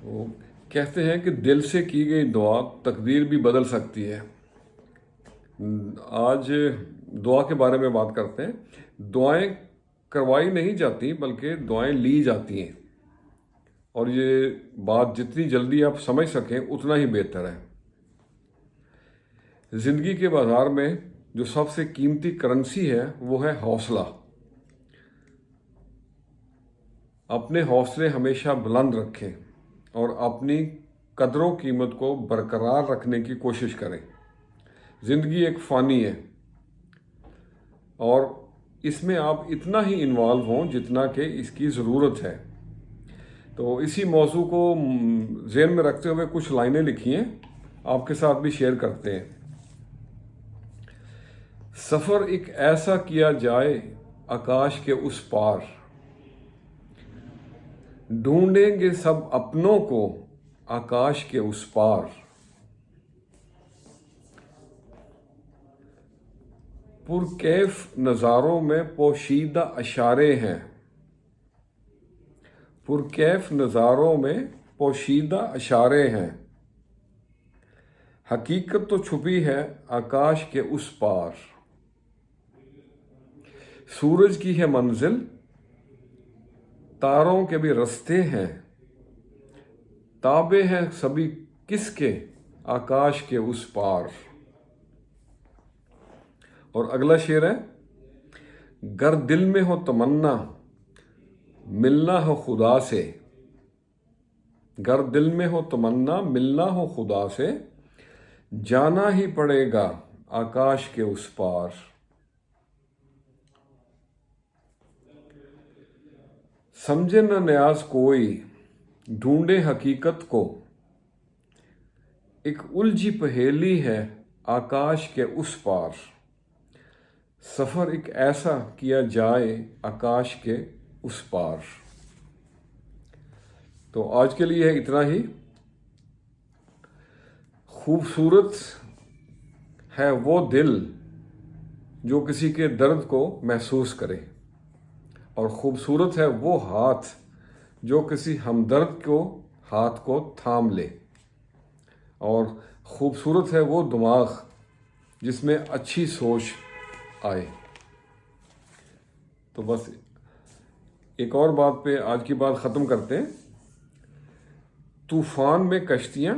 وہ کہتے ہیں کہ دل سے کی گئی دعا تقدیر بھی بدل سکتی ہے۔ آج دعا کے بارے میں بات کرتے ہیں۔ دعائیں کروائی نہیں جاتی بلکہ دعائیں لی جاتی ہیں، اور یہ بات جتنی جلدی آپ سمجھ سکیں اتنا ہی بہتر ہے۔ زندگی کے بازار میں جو سب سے قیمتی کرنسی ہے وہ ہے حوصلہ۔ اپنے حوصلے ہمیشہ بلند رکھیں اور اپنی قدر و قیمت کو برقرار رکھنے کی کوشش کریں۔ زندگی ایک فانی ہے اور اس میں آپ اتنا ہی انوالو ہوں جتنا کہ اس کی ضرورت ہے۔ تو اسی موضوع کو ذہن میں رکھتے ہوئے کچھ لائنیں لکھی ہیں، آپ کے ساتھ بھی شیئر کرتے ہیں۔ سفر ایک ایسا کیا جائے آکاش کے اس پار، ڈھونڈیں گے سب اپنوں کو آکاش کے اس پار۔ پرکیف نظاروں میں پوشیدہ اشارے ہیں، پرکیف نظاروں میں پوشیدہ اشارے ہیں، حقیقت تو چھپی ہے آکاش کے اس پار۔ سورج کی ہے منزل، تاروں کے بھی رستے ہیں، تابع ہیں سبھی کس کے آکاش کے اس پار۔ اور اگلا شعر ہے، گر دل میں ہو تمنا ملنا ہو خدا سے، گر دل میں ہو تمنا ملنا ہو خدا سے، جانا ہی پڑے گا آکاش کے اس پار۔ سمجھے نہ نیاز کوئی ڈھونڈے حقیقت کو، ایک الجھی پہیلی ہے آکاش کے اس پار۔ سفر ایک ایسا کیا جائے آکاش کے اس پار۔ تو آج کے لیے اتنا ہی۔ خوبصورت ہے وہ دل جو کسی کے درد کو محسوس کرے، اور خوبصورت ہے وہ ہاتھ جو کسی ہمدرد کو ہاتھ کو تھام لے، اور خوبصورت ہے وہ دماغ جس میں اچھی سوچ آئے۔ تو بس ایک اور بات پہ آج کی بات ختم کرتے ہیں۔ طوفان میں کشتیاں،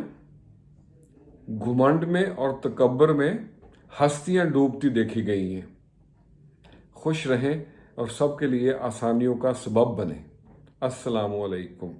گھمنڈ میں اور تکبر میں ہستیاں ڈوبتی دیکھی گئی ہیں۔ خوش رہیں اور سب کے لیے آسانیوں کا سبب بنیں۔ السلام علیکم۔